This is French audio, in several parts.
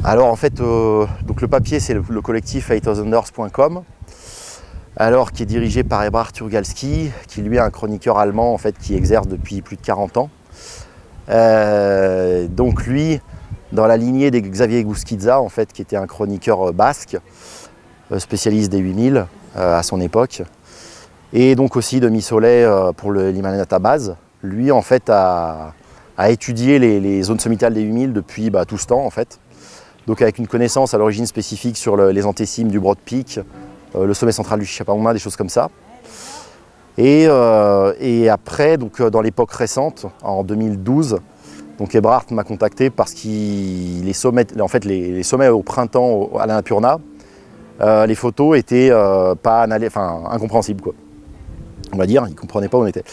Alors en fait, donc le papier c'est le collectif 8000ers.com, alors qui est dirigé par Ebrard Turgalski, qui lui est un chroniqueur allemand en fait qui exerce depuis plus de 40 ans. Donc lui, dans la lignée des Xavier Guzquiza en fait, qui était un chroniqueur basque, spécialiste des 8000 à son époque, et donc aussi de Missolet pour l'Himalaya Database. Lui en fait a étudié les zones sommitales des 8000 depuis tout ce temps en fait. Donc avec une connaissance à l'origine spécifique sur les antécimes du Broad Peak, le sommet central du Shishapangma, des choses comme ça. Et après, donc, dans l'époque récente, en 2012, donc Ebrard m'a contacté parce que les sommets au printemps à l'Annapurna, les photos étaient incompréhensibles, quoi. On va dire, ils ne comprenaient pas où on était.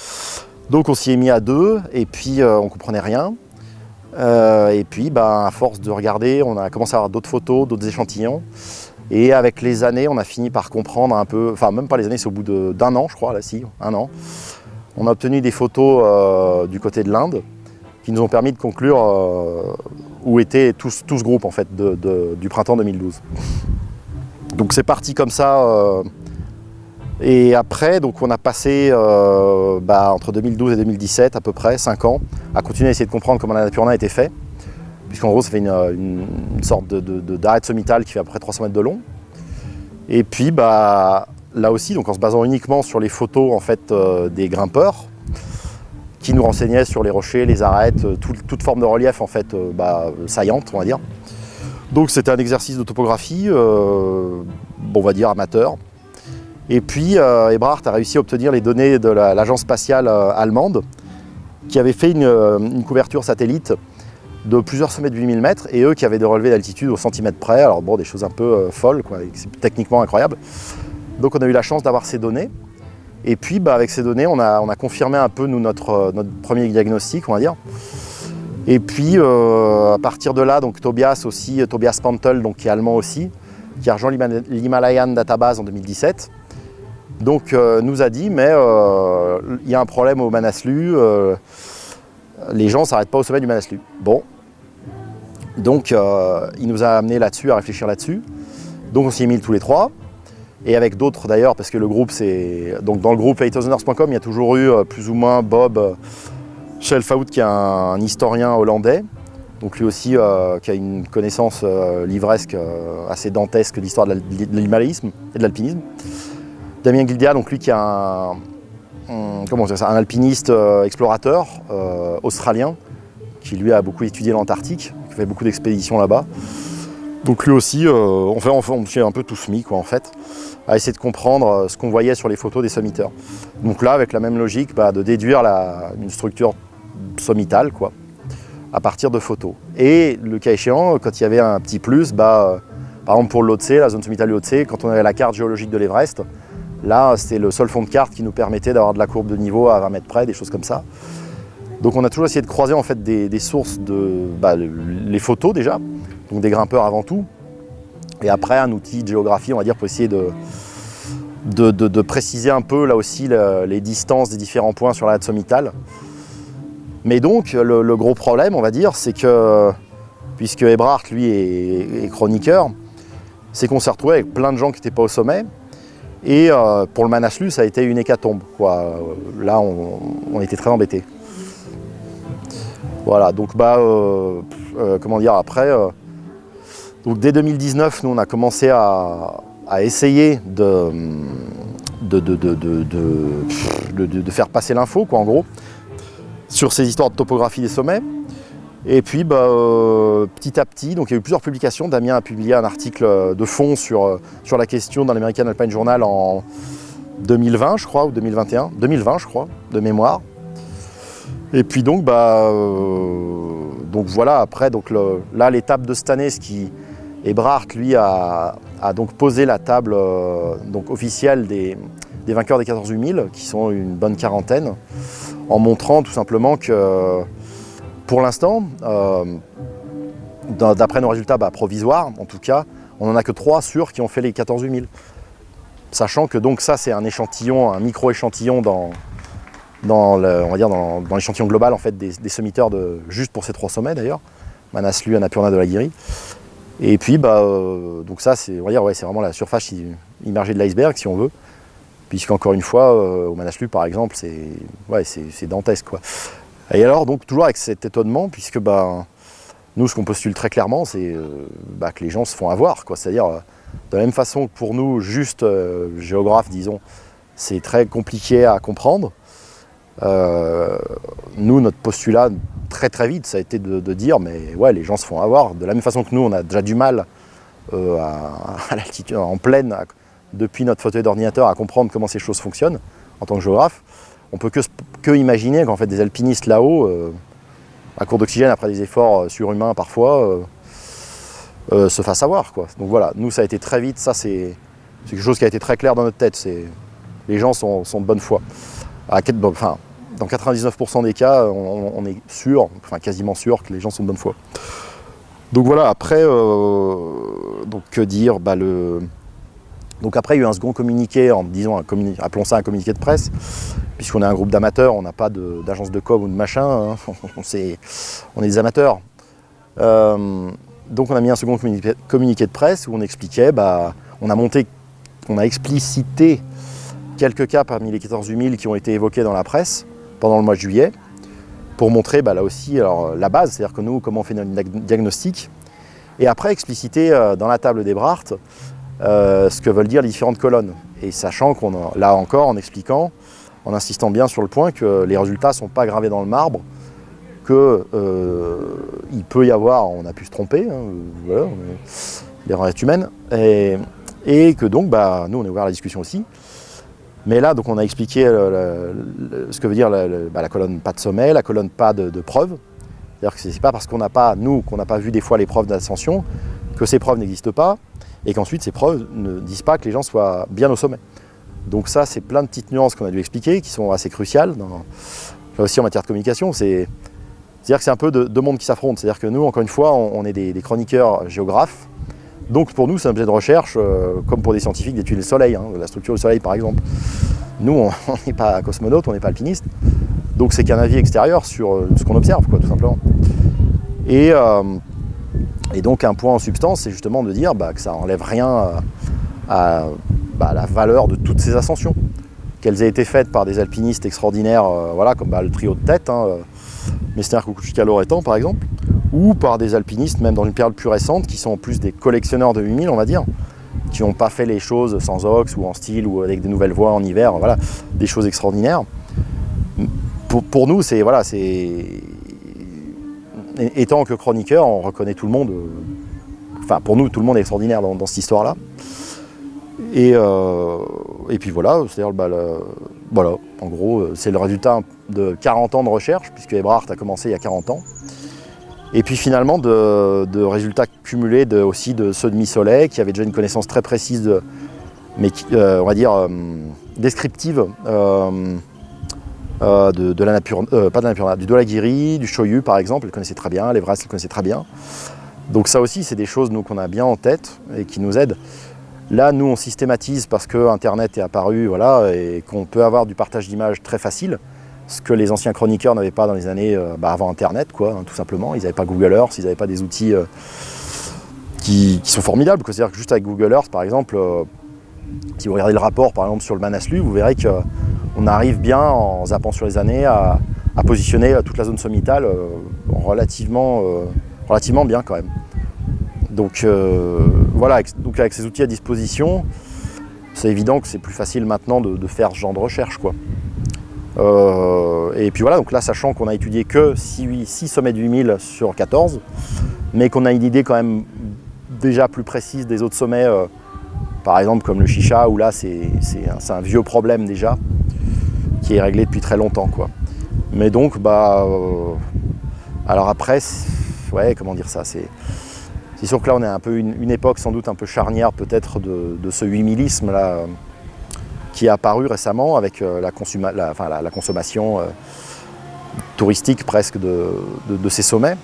Donc on s'y est mis à deux, et puis on ne comprenait rien. Et puis à force de regarder, on a commencé à avoir d'autres photos, d'autres échantillons. Et avec les années, on a fini par comprendre un peu, enfin même pas les années, c'est au bout d'un an je crois, là si, un an. On a obtenu des photos du côté de l'Inde qui nous ont permis de conclure où était tout ce groupe en fait du printemps 2012. Donc c'est parti comme ça. Et après, donc on a passé entre 2012 et 2017 à peu près, 5 ans, à continuer à essayer de comprendre comment l'Annapurna était fait. Puisqu'en gros, ça fait une sorte d'arête sommitale qui fait à peu près 300 mètres de long. Et puis là aussi, donc en se basant uniquement sur les photos en fait, des grimpeurs, qui nous renseignaient sur les rochers, les arêtes, toute forme de relief en fait, saillante, on va dire. Donc c'était un exercice de topographie, on va dire amateur. Et puis Ebrard a réussi à obtenir les données de l'agence spatiale allemande, qui avait fait une couverture satellite de plusieurs sommets de 8000 mètres, et eux qui avaient des relevés d'altitude au centimètre près, alors bon, des choses un peu folles, quoi, c'est techniquement incroyable. Donc on a eu la chance d'avoir ces données, et puis avec ces données, on a confirmé un peu notre premier diagnostic, on va dire. Et puis à partir de là, donc Tobias Pantel, donc, qui est allemand aussi, qui a rejoint l'Himalayan Database en 2017, donc nous a dit, mais il y a un problème au Manaslu, les gens ne s'arrêtent pas au sommet du Manaslu. Bon, donc il nous a amené là-dessus, à réfléchir là-dessus. Donc on s'y est mis tous les trois, et avec d'autres d'ailleurs, parce que le groupe c'est... Donc dans le groupe 8000ers.com, il y a toujours eu plus ou moins Bob Schelfaout, qui est un historien hollandais, donc lui aussi qui a une connaissance livresque assez dantesque de l'histoire de l'himalayisme et de l'alpinisme. Damien Gildia, donc lui qui est un alpiniste explorateur australien, qui lui a beaucoup étudié l'Antarctique, qui fait beaucoup d'expéditions là-bas. Donc lui aussi, on s'est un peu tous mis quoi, en fait, à essayer de comprendre ce qu'on voyait sur les photos des sommiteurs. Donc là, avec la même logique, de déduire une structure sommitale, quoi, à partir de photos. Et le cas échéant, quand il y avait un petit plus, par exemple pour l'Otse, la zone sommitale du Otse, quand on avait la carte géologique de l'Everest, là, c'était le seul fond de carte qui nous permettait d'avoir de la courbe de niveau à 20 mètres près, des choses comme ça. Donc on a toujours essayé de croiser en fait des sources les photos déjà, donc des grimpeurs avant tout, et après un outil de géographie, on va dire, pour essayer de préciser un peu là aussi les distances des différents points sur l'arête sommitale. Mais donc le gros problème, on va dire, c'est que, puisque Ebrard lui est chroniqueur, c'est qu'on s'est retrouvé avec plein de gens qui n'étaient pas au sommet. Et pour le Manaslu, ça a été une hécatombe, quoi. Là, on était très embêtés. Voilà, donc comment dire, après, donc dès 2019, nous on a commencé à essayer de faire passer l'info, quoi, en gros, sur ces histoires de topographie des sommets. Et puis petit à petit, donc il y a eu plusieurs publications. Damien a publié un article de fond sur la question dans l'American Alpine Journal en 2020, je crois, ou 2021. 2020, je crois, de mémoire. Et puis donc, donc voilà, après, là, l'étape de cette année, Ebrard, lui, a donc posé la table donc, officielle des vainqueurs des 14 8000, qui sont une bonne quarantaine, en montrant tout simplement que, pour l'instant, d'après nos résultats provisoires, en tout cas, on n'en a que 3 sûrs qui ont fait les 14 8000. Sachant que donc ça, c'est un échantillon, un micro-échantillon on va dire dans l'échantillon global en fait, des sommiteurs juste pour ces 3 sommets d'ailleurs, Manaslu, Annapurna, Dhaulagiri. Et puis, donc ça, on va dire, ouais, c'est vraiment la surface immergée de l'iceberg, si on veut. Puisqu'encore une fois, au Manaslu, par exemple, c'est dantesque, quoi. Et alors, donc, toujours avec cet étonnement, puisque nous, ce qu'on postule très clairement, c'est que les gens se font avoir, quoi. C'est-à-dire, de la même façon que pour nous, juste géographes, disons, c'est très compliqué à comprendre. Nous, notre postulat, très très vite, ça a été de dire, mais ouais, les gens se font avoir. De la même façon que nous, on a déjà du mal à l'altitude, en plaine, depuis notre fauteuil d'ordinateur, à comprendre comment ces choses fonctionnent en tant que géographe. On peut que imaginer qu'en fait des alpinistes là-haut, à court d'oxygène, après des efforts surhumains parfois, se fassent avoir, quoi. Donc voilà, nous ça a été très vite, ça c'est quelque chose qui a été très clair dans notre tête. Les gens sont de bonne foi. Dans 99% des cas, on est sûr, quasiment sûr que les gens sont de bonne foi. Donc voilà, après, donc que dire, donc après, il y a eu un second communiqué, appelons ça un communiqué de presse, puisqu'on est un groupe d'amateurs, on n'a pas d'agence de com ou de machin, hein. On est des amateurs. Donc on a mis un second communiqué de presse où on expliquait, on a explicité quelques cas parmi les 14 000 qui ont été évoqués dans la presse pendant le mois de juillet, pour montrer là aussi la base, c'est-à-dire que nous, comment on fait notre diagnostic, et après expliciter dans la table d'Ebrard ce que veulent dire les différentes colonnes. Et sachant là encore, en expliquant, en insistant bien sur le point que les résultats ne sont pas gravés dans le marbre, qu'il peut y avoir, on a pu se tromper, hein, voilà, l'erreur est humaine, et que donc, nous, on est ouvert à la discussion aussi. Mais là, donc, on a expliqué ce que veut dire la colonne pas de sommet, la colonne pas de preuves. C'est-à-dire que ce n'est pas parce qu'on n'a pas vu des fois les preuves d'ascension que ces preuves n'existent pas, et qu'ensuite ces preuves ne disent pas que les gens soient bien au sommet. Donc ça, c'est plein de petites nuances qu'on a dû expliquer, qui sont assez cruciales, là aussi en matière de communication. C'est-à-dire que c'est un peu deux mondes qui s'affrontent. C'est-à-dire que nous, encore une fois, on est des chroniqueurs géographes. Donc pour nous, c'est un objet de recherche, comme pour des scientifiques, d'étudier le Soleil, hein, la structure du Soleil par exemple. Nous, on n'est pas cosmonautes, on n'est pas alpinistes. Donc c'est qu'un avis extérieur sur ce qu'on observe, quoi, tout simplement. Et donc un point en substance, c'est justement de dire que ça n'enlève rien à la valeur de toutes ces ascensions. Qu'elles aient été faites par des alpinistes extraordinaires, comme le trio de tête, hein, Messner, Kukushika, Loretan par exemple, ou par des alpinistes, même dans une période plus récente, qui sont en plus des collectionneurs de 8000, on va dire, qui n'ont pas fait les choses sans ox ou en style ou avec des nouvelles voies en hiver, voilà, des choses extraordinaires. Pour nous, étant que chroniqueur, on reconnaît tout le monde, pour nous, tout le monde est extraordinaire dans cette histoire-là. Et puis voilà, c'est-à-dire, voilà, en gros, c'est le résultat de 40 ans de recherche, puisque Ebrard a commencé il y a 40 ans. Et puis finalement, de résultats cumulés aussi de ceux de Missolet, qui avaient déjà une connaissance très précise, mais on va dire descriptive, de la Napurna, pas de la Napurna, du Dhaulagiri, du Choyu par exemple, ils connaissaient très bien, l'Everest ils connaissaient très bien. Donc ça aussi, c'est des choses qu'on a bien en tête et qui nous aident. Là, nous, on systématise parce que Internet est apparu, voilà, et qu'on peut avoir du partage d'images très facile, ce que les anciens chroniqueurs n'avaient pas dans les années avant Internet, quoi, hein, tout simplement. Ils n'avaient pas Google Earth, ils n'avaient pas des outils qui sont formidables. C'est-à-dire que juste avec Google Earth, par exemple, si vous regardez le rapport, par exemple, sur le Manaslu, vous verrez qu'on arrive bien, en zappant sur les années, à positionner toute la zone sommitale relativement bien quand même. Donc voilà, donc avec ces outils à disposition, c'est évident que c'est plus facile maintenant de faire ce genre de recherche, quoi. Et puis voilà, donc là, sachant qu'on a étudié que 6 sommets de 8000 sur 14, mais qu'on a une idée quand même déjà plus précise des autres sommets, par exemple comme le Chicha, où là c'est un vieux problème déjà, qui est réglé depuis très longtemps, quoi. Mais donc, alors après, ouais, comment dire ça, c'est sûr que là on est un peu une époque sans doute un peu charnière peut-être de ce 8000isme là, qui est apparu récemment avec la consommation touristique presque de ces sommets.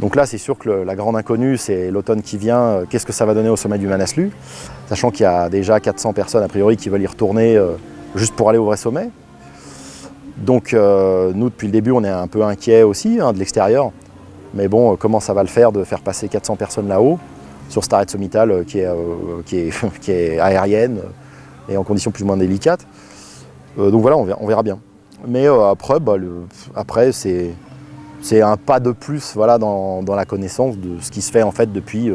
Donc là, c'est sûr que la grande inconnue, c'est l'automne qui vient, qu'est-ce que ça va donner au sommet du Manaslu, sachant qu'il y a déjà 400 personnes a priori qui veulent y retourner juste pour aller au vrai sommet. Donc nous, depuis le début, on est un peu inquiets aussi de l'extérieur. Mais bon, comment ça va le faire de faire passer 400 personnes là-haut? sur Starrett Sommital qui est aérienne et en conditions plus ou moins délicates. Donc voilà, on verra bien. Mais après c'est un pas de plus voilà, dans la connaissance de ce qui se fait en fait depuis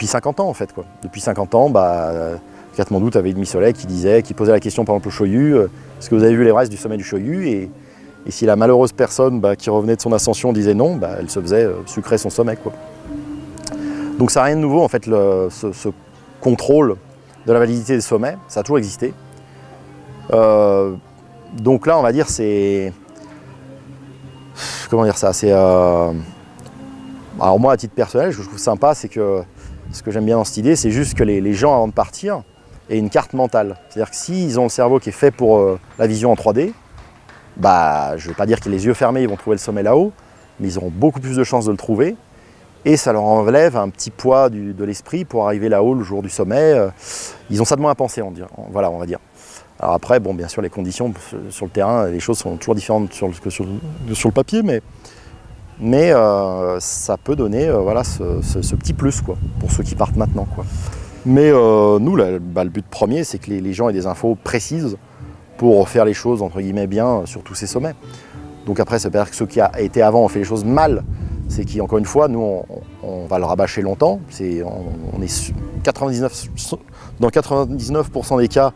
50 ans en fait, quoi. Depuis 50 ans, Katmandou, tu avais Demi Soleil qui posait la question par exemple au Choyu, est-ce que vous avez vu l'Everest du sommet du Choyu, et si la malheureuse personne qui revenait de son ascension disait non, elle se faisait sucrer son sommet, quoi. Donc ça n'a rien de nouveau en fait, ce contrôle de la validité des sommets, ça a toujours existé. Donc là on va dire c'est... Comment dire ça, c'est... Alors moi à titre personnel, ce que je trouve sympa, c'est que ce que j'aime bien dans cette idée, c'est juste que les gens avant de partir aient une carte mentale. C'est-à-dire que s'ils ont le cerveau qui est fait pour la vision en 3D, je ne veux pas dire que les yeux fermés ils vont trouver le sommet là-haut, mais ils auront beaucoup plus de chances de le trouver, et ça leur enlève un petit poids de l'esprit pour arriver là-haut le jour du sommet. Ils ont ça de moins à penser, on va dire. Alors après, bon, bien sûr, les conditions sur le terrain, les choses sont toujours différentes que sur le papier, mais ça peut donner voilà, ce petit plus, quoi, pour ceux qui partent maintenant, quoi. Mais nous, le but premier, c'est que les gens aient des infos précises pour faire les choses, entre guillemets, bien sur tous ces sommets. Donc après, ça veut dire que ceux qui ont été avant ont fait les choses mal. C'est qu'encore une fois, nous, on va le rabâcher longtemps. On est dans 99% des cas,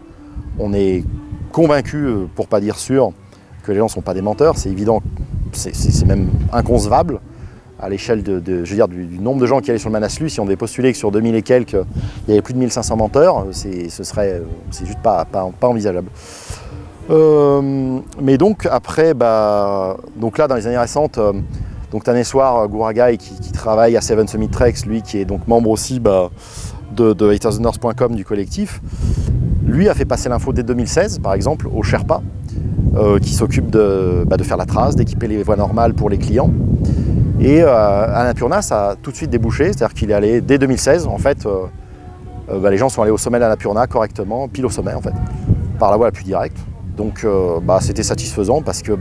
on est convaincu, pour ne pas dire sûr, que les gens ne sont pas des menteurs. C'est évident, c'est même inconcevable à l'échelle du nombre de gens qui allaient sur le Manaslu. Si on devait postuler que sur 2000 et quelques, il y avait plus de 1500 menteurs, c'est juste pas envisageable. Mais donc après, donc là dans les années récentes, Taneswar Gouragai qui travaille à Seven Summit Treks, lui qui est donc membre aussi de HatersAndNorth.com du collectif, lui a fait passer l'info dès 2016 par exemple aux Sherpas qui s'occupent de faire la trace, d'équiper les voies normales pour les clients. Et Annapurna, ça a tout de suite débouché, c'est-à-dire qu'il est allé dès 2016 en fait, les gens sont allés au sommet d'Annapurna correctement, pile au sommet en fait, par la voie la plus directe. Donc c'était satisfaisant parce que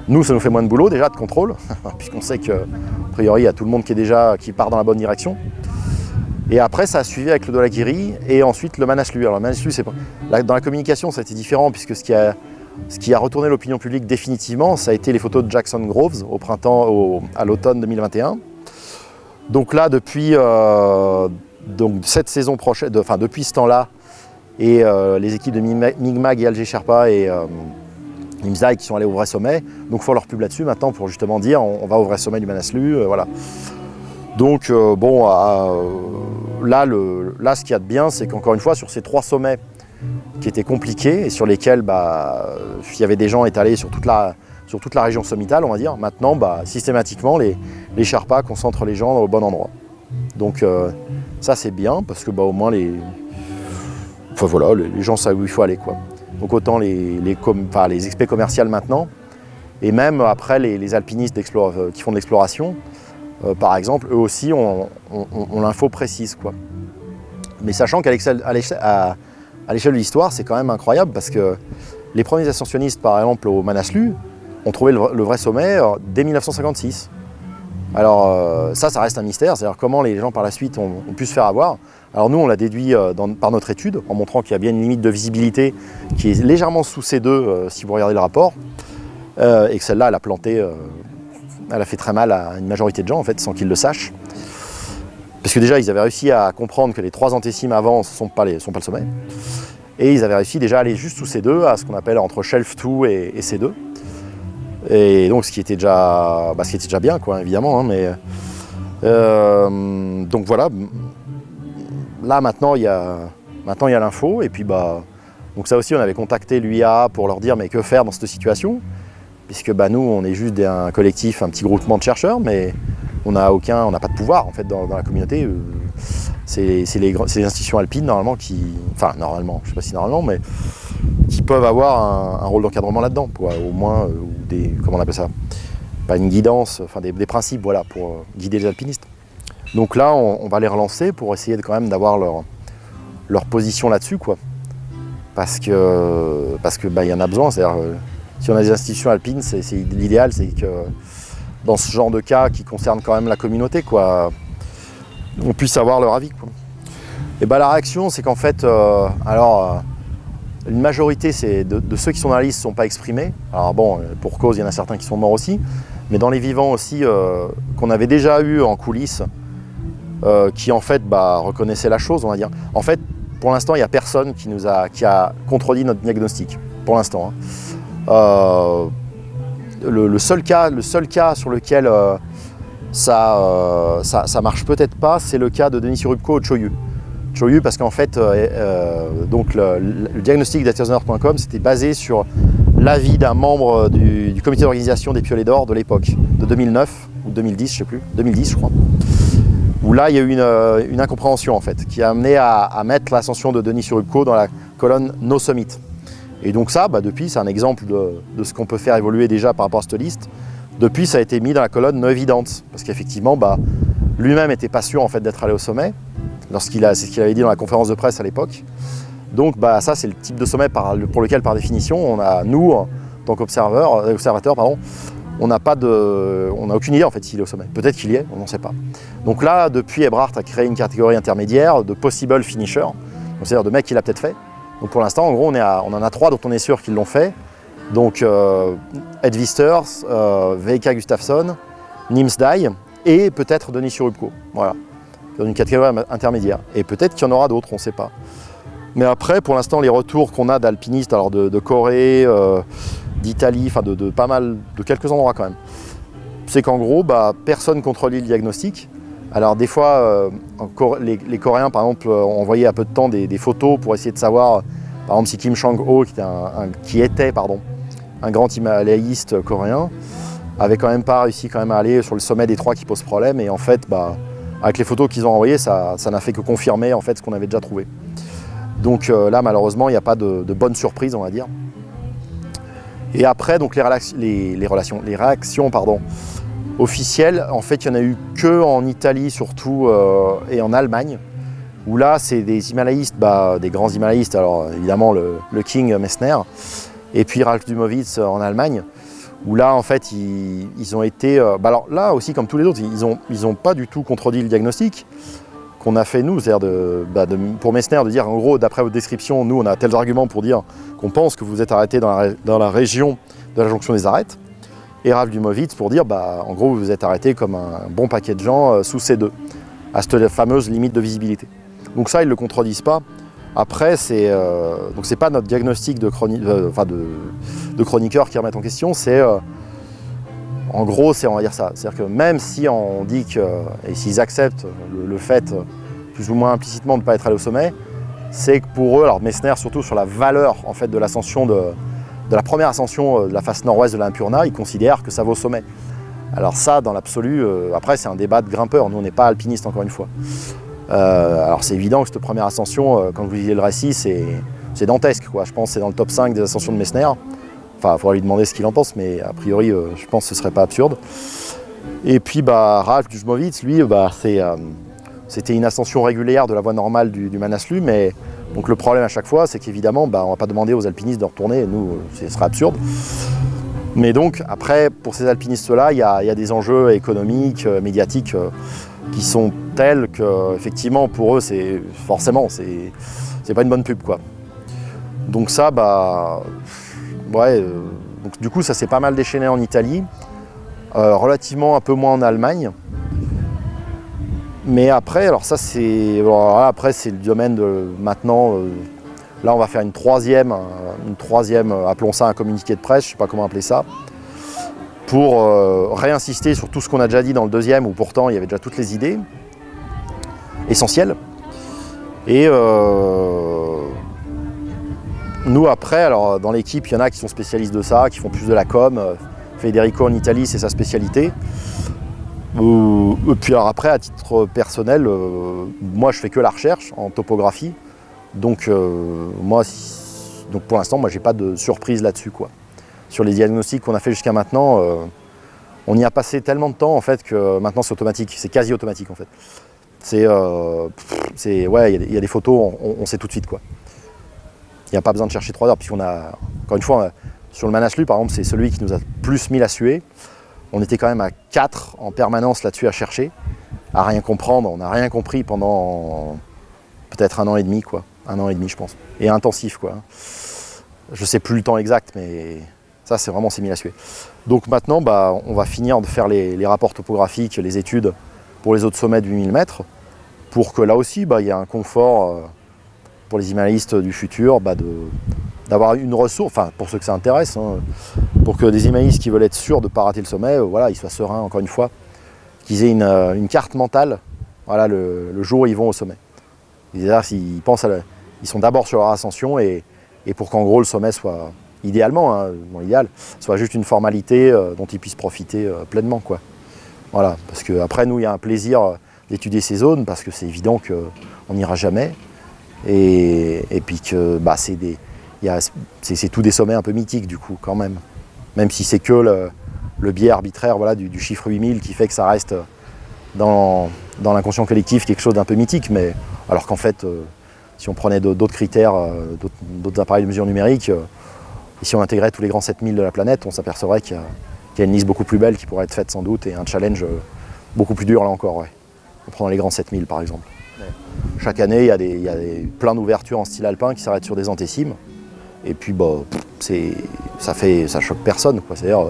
nous, ça nous fait moins de boulot déjà de contrôle, puisqu'on sait qu'a priori il y a tout le monde qui part dans la bonne direction. Et après, ça a suivi avec le Dholagiri et ensuite le Manaslu. Alors le Manaslu, dans la communication, ça a été différent, puisque ce qui a retourné l'opinion publique définitivement, ça a été les photos de Jackson Groves à l'automne 2021. Donc là, depuis cette saison prochaine, depuis ce temps-là, et les équipes de Mi'kmaq et Alger Sherpa et Imzai qui sont allés au vrai sommet, donc font leur pub là-dessus maintenant pour justement dire on va au vrai sommet du Manaslu, voilà. Donc là, ce qu'il y a de bien, c'est qu'encore une fois, sur ces 3 sommets qui étaient compliqués et sur lesquels il y avait des gens étalés sur toute la région sommitale, on va dire, maintenant, systématiquement, les Sherpas concentrent les gens au bon endroit. Donc ça, c'est bien, parce que au moins, les gens savent où il faut aller, quoi. Donc autant les expés commerciales maintenant, et même après les alpinistes qui font de l'exploration, par exemple, eux aussi ont l'info précise, quoi. Mais sachant qu'à l'échelle de l'histoire, c'est quand même incroyable, parce que les premiers ascensionnistes, par exemple au Manaslu, ont trouvé le vrai sommet dès 1956. Alors ça reste un mystère, c'est-à-dire comment les gens par la suite ont pu se faire avoir. Alors nous, on l'a déduit par notre étude, en montrant qu'il y a bien une limite de visibilité qui est légèrement sous C2 si vous regardez le rapport, et que celle-là, elle a fait très mal à une majorité de gens, en fait, sans qu'ils le sachent. Parce que déjà, ils avaient réussi à comprendre que les 3 antécimes avant ne sont pas le sommet. Et ils avaient réussi déjà à aller juste sous C2, à ce qu'on appelle entre Shelf 2 et C2. Et donc, ce qui était déjà bien, quoi, évidemment. Mais donc voilà. Là, maintenant, il y a l'info. Et puis, donc ça aussi, on avait contacté l'UIA pour leur dire, mais que faire dans cette situation ? Puisque nous, on est juste un collectif, un petit groupement de chercheurs, mais on n'a pas de pouvoir en fait dans la communauté. C'est les institutions alpines normalement normalement, je ne sais pas si normalement, mais qui peuvent avoir un rôle d'encadrement là-dedans, au moins, comment on appelle ça, pas une guidance, des principes, voilà, pour guider les alpinistes. Donc là, on va les relancer pour essayer quand même d'avoir leur position là-dessus, quoi. Parce que y en a besoin, c'est-à-dire si on a des institutions alpines, l'idéal, c'est que dans ce genre de cas qui concerne quand même la communauté, quoi, on puisse avoir leur avis, quoi. Et bah, la réaction, c'est qu'en fait, une majorité de ceux qui sont dans la liste ne sont pas exprimés. Alors bon, pour cause, il y en a certains qui sont morts aussi, mais dans les vivants aussi, qu'on avait déjà eu en coulisses, qui en fait reconnaissaient la chose, on va dire. En fait, pour l'instant, il n'y a personne qui a contredit notre diagnostic, pour l'instant, hein. Le seul cas sur lequel ça marche peut-être pas, c'est le cas de Denis Surubko au Choyu. Choyu, parce qu'en fait, donc le diagnostic d'Attersoner.com, c'était basé sur l'avis d'un membre du comité d'organisation des Piolets d'Or de l'époque, de 2009 ou 2010, je sais plus, 2010 je crois, où là il y a eu une incompréhension en fait, qui a amené à mettre l'ascension de Denis Surubko dans la colonne No Summit. Et donc ça, depuis, c'est un exemple de ce qu'on peut faire évoluer déjà par rapport à cette liste. Depuis, ça a été mis dans la colonne No Evidence, parce qu'effectivement, lui-même n'était pas sûr en fait d'être allé au sommet. C'est ce qu'il avait dit dans la conférence de presse à l'époque. Donc ça, c'est le type de sommet pour lequel, par définition, nous, en tant qu'observateurs, on n'a aucune idée en fait s'il est au sommet. Peut-être qu'il y est, on n'en sait pas. Donc là, depuis, Ebrard a créé une catégorie intermédiaire de possible finisher, c'est-à-dire de mecs qu'il a peut-être fait. Donc pour l'instant, en gros, on en a 3 dont on est sûr qu'ils l'ont fait. Donc Ed Visters, V.K. Gustafsson, Nims Dai et peut-être Denis Surubko. Voilà. Dans une catégorie intermédiaire. Et peut-être qu'il y en aura d'autres, on ne sait pas. Mais après, pour l'instant, les retours qu'on a d'alpinistes, alors de Corée, d'Italie, enfin de pas mal, de quelques endroits quand même, c'est qu'en gros, personne ne contredit le diagnostic. Alors des fois, les Coréens, par exemple, ont envoyé à peu de temps des photos pour essayer de savoir, par exemple, si Kim Chang-ho, qui était un grand himalayiste coréen, avait quand même pas réussi à aller sur le sommet des 3 qui pose problème. Et en fait, avec les photos qu'ils ont envoyées, ça n'a fait que confirmer en fait ce qu'on avait déjà trouvé. Donc là, malheureusement, il n'y a pas de bonne surprise, on va dire. Et après, donc les réactions officielles, en fait, il n'y en a eu que en Italie surtout et en Allemagne, où là, c'est des himalayistes, des grands himalayistes. Alors évidemment, le King Messner, et puis Ralf Dumowitz en Allemagne, où là, en fait, ils ont été... alors là aussi, comme tous les autres, ils ont pas du tout contredit le diagnostic qu'on a fait nous, c'est-à-dire pour Messner de dire, en gros, d'après votre description, nous, on a tels arguments pour dire qu'on pense que vous êtes arrêté dans la région de la jonction des arêtes. Et Ralf Dumowitz pour dire, en gros, vous êtes arrêté comme un bon paquet de gens sous C2, à cette fameuse limite de visibilité. Donc ça, ils ne le contredisent pas. Après, donc c'est pas notre diagnostic de chroniqueurs qui remettent en question, c'est en gros, on va dire ça. C'est-à-dire que même si on dit et s'ils acceptent le fait, plus ou moins implicitement, de ne pas être allé au sommet, c'est que pour eux, alors Messner surtout sur la valeur en fait de l'ascension de la première ascension de la face nord-ouest de l'Annapurna, ils considèrent que ça va au sommet. Alors ça, dans l'absolu, après c'est un débat de grimpeurs, nous on n'est pas alpinistes encore une fois. Alors c'est évident que cette première ascension, quand vous lisez le récit, c'est dantesque, quoi. Je pense que c'est dans le top 5 des ascensions de Messner. Enfin, il faudra lui demander ce qu'il en pense, mais a priori, je pense que ce ne serait pas absurde. Et puis, Ralf Dumowitz, lui, c'était une ascension régulière de la voie normale du Manaslu, mais donc le problème à chaque fois, c'est qu'évidemment, on ne va pas demander aux alpinistes de retourner, nous, ce serait absurde. Mais donc, après, pour ces alpinistes-là, il y a des enjeux économiques, médiatiques, qui sont tels que, effectivement, pour eux, c'est pas une bonne pub, quoi. Donc ça, donc du coup, ça s'est pas mal déchaîné en Italie, relativement un peu moins en Allemagne. Mais après, alors ça, après, c'est le domaine de maintenant. Là, on va faire une troisième, appelons ça un communiqué de presse, je sais pas comment appeler ça, pour réinsister sur tout ce qu'on a déjà dit dans le deuxième, où pourtant il y avait déjà toutes les idées essentielles. Et nous après, alors dans l'équipe, il y en a qui sont spécialistes de ça, qui font plus de la com. Federico en Italie, c'est sa spécialité. Et puis alors après, à titre personnel, moi je fais que la recherche en topographie. Donc pour l'instant, moi j'ai pas de surprise là-dessus, quoi. Sur les diagnostics qu'on a fait jusqu'à maintenant, on y a passé tellement de temps en fait que maintenant c'est automatique, c'est quasi automatique en fait. Ouais, il y a des photos, on sait tout de suite, quoi. Il n'y a pas besoin de chercher 3 heures, puisqu'on a, encore une fois, sur le Manaslu par exemple, c'est celui qui nous a plus mis la suée. On était quand même à 4 en permanence là-dessus à chercher, à rien comprendre. On n'a rien compris pendant peut-être 1 an et demi, quoi. 1 an et demi, je pense. Et intensif, quoi. Je sais plus le temps exact, mais ça, c'est vraiment mis la suer. Donc maintenant, on va finir de faire les rapports topographiques, les études pour les autres sommets de 8000 mètres, pour que là aussi, il y ait un confort pour les himalayistes du futur, d'avoir une ressource, enfin pour ceux que ça intéresse, hein, pour que des himalayistes qui veulent être sûrs de ne pas rater le sommet, voilà, ils soient sereins, encore une fois, qu'ils aient une carte mentale, voilà, le jour où ils vont au sommet. Ils pensent ils sont d'abord sur leur ascension et pour qu'en gros le sommet soit, idéalement, hein, dans l'idéal, soit juste une formalité dont ils puissent profiter pleinement, quoi. Voilà, parce qu'après nous il y a un plaisir d'étudier ces zones parce que c'est évident qu'on n'ira jamais et puis que c'est tous des sommets un peu mythiques du coup quand même si c'est que le biais arbitraire, voilà, du chiffre 8000 qui fait que ça reste dans l'inconscient collectif quelque chose d'un peu mythique, mais alors qu'en fait si on prenait d'autres critères, d'autres appareils de mesure numérique, et si on intégrait tous les grands 7000 de la planète, on s'apercevrait qu'il y a une liste beaucoup plus belle qui pourrait être faite sans doute et un challenge beaucoup plus dur là encore. Ouais. En prenant les grands 7000 par exemple. Chaque année, il y a plein d'ouvertures en style alpin qui s'arrêtent sur des antécimes. Et puis ça choque personne, quoi. C'est-à-dire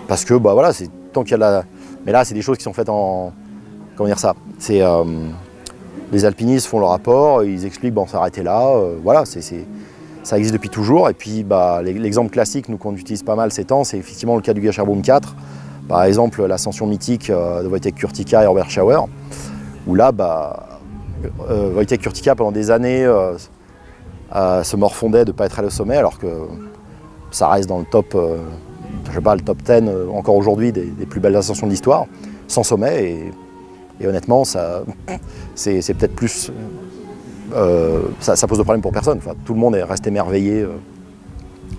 parce que voilà, c'est tant qu'il y a mais là c'est des choses qui sont faites en comment dire ça. C'est les alpinistes font le rapport, ils expliquent bon, s'arrêter là, voilà, ça existe depuis toujours. Et puis l'exemple classique nous qu'on utilise pas mal ces temps, c'est effectivement le cas du Gasherbrum 4. Par exemple, l'ascension mythique de Wojtek Kurtyka et Robert Schauer, où là, Wojtek Kurtyka, pendant des années, se morfondait de ne pas être allé au sommet, alors que ça reste dans le top, je sais pas, le top 10 encore aujourd'hui des plus belles ascensions de l'histoire, sans sommet. Et honnêtement, c'est peut-être plus... ça pose de problème pour personne. Enfin, tout le monde est resté émerveillé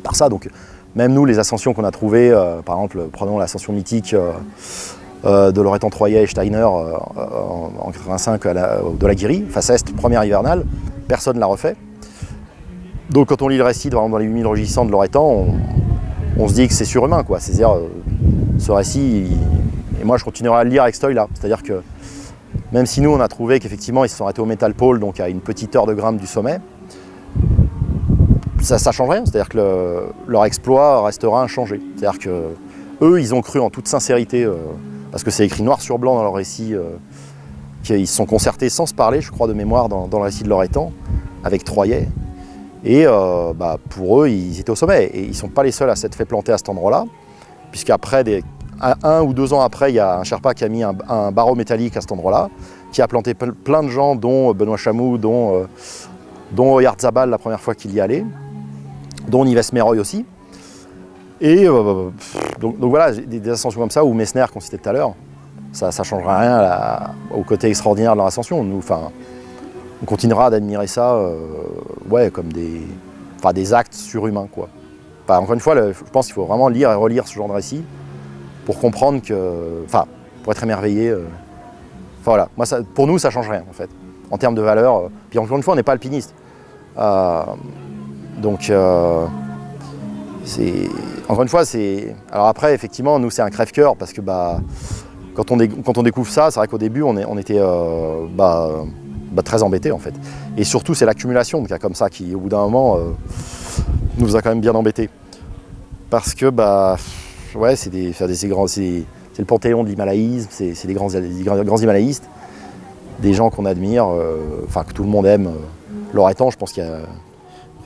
par ça. Donc, même nous, les ascensions qu'on a trouvées, par exemple, prenons l'ascension mythique de Loretan Troyet et Steiner en 85 de la Guirie, face est, première hivernale, personne ne l'a refait. Donc quand on lit le récit dans les 8000 rugissants de Loretan, on se dit que c'est surhumain, quoi. C'est-à-dire, ce récit, et moi je continuerai à le lire avec cet œil-là. C'est-à-dire que même si nous on a trouvé qu'effectivement ils se sont arrêtés au Metal Pole, donc à une petite heure de grimpe du sommet, ça ne change rien, c'est-à-dire que leur exploit restera inchangé. C'est-à-dire qu'eux, ils ont cru en toute sincérité, parce que c'est écrit noir sur blanc dans leur récit, qu'ils se sont concertés sans se parler, je crois, de mémoire, dans le récit de Loretan, avec Troyet. Et pour eux, ils étaient au sommet. Et ils ne sont pas les seuls à s'être fait planter à cet endroit-là, puisqu'après, 1 ou 2 ans après, il y a un Sherpa qui a mis un barreau métallique à cet endroit-là, qui a planté plein de gens, dont Benoît Chamou, dont Oyarzabal la première fois qu'il y allait, dont Nives Meroy aussi. Et donc voilà, des ascensions comme ça, ou Messner qu'on citait tout à l'heure, ça ne changera rien au côté extraordinaire de leur ascension. Nous, on continuera d'admirer ça comme des actes surhumains, quoi. Encore une fois, je pense qu'il faut vraiment lire et relire ce genre de récit pour comprendre pour être émerveillé. Voilà, pour nous, ça ne change rien, en fait, en termes de valeur. Puis encore une fois, on n'est pas alpiniste. Donc, encore une fois, alors après, effectivement, nous, c'est un crève-cœur parce que quand on découvre ça, c'est vrai qu'au début, on était très embêtés, en fait. Et surtout, c'est l'accumulation de cas comme ça qui, au bout d'un moment, nous a quand même bien embêtés. Parce que, c'est le panthéon de l'himalayisme, c'est des grands himalayistes, des gens qu'on admire, que tout le monde aime. Loretan, je pense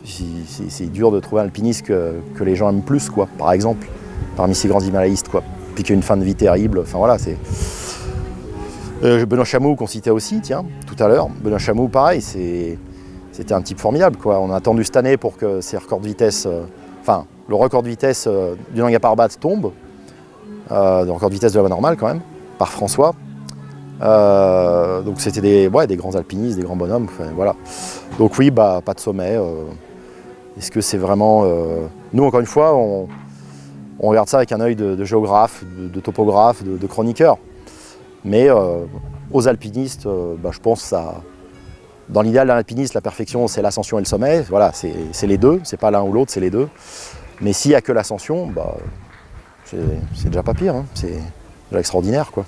c'est dur de trouver un alpiniste que les gens aiment plus, quoi, par exemple, parmi ces grands himalayistes, quoi. Puis qu'il y a une fin de vie terrible, voilà, c'est... Benoît Chamou qu'on citait aussi, tiens, tout à l'heure. Benoît Chamou, pareil, c'était un type formidable, quoi. On a attendu cette année pour que ses records de vitesse, le record de vitesse du Nanga Parbat tombe, le record de vitesse de la voie normale quand même, par François. Donc c'était des grands alpinistes, des grands bonhommes, voilà. Donc oui, pas de sommet. Est-ce que c'est vraiment... Nous, encore une fois, on regarde ça avec un œil de géographe, de topographe, de chroniqueur. Mais aux alpinistes, je pense que ça... Dans l'idéal d'un alpiniste, la perfection, c'est l'ascension et le sommet. Voilà, c'est les deux, c'est pas l'un ou l'autre, c'est les deux. Mais s'il n'y a que l'ascension, c'est déjà pas pire, hein. C'est déjà extraordinaire, quoi.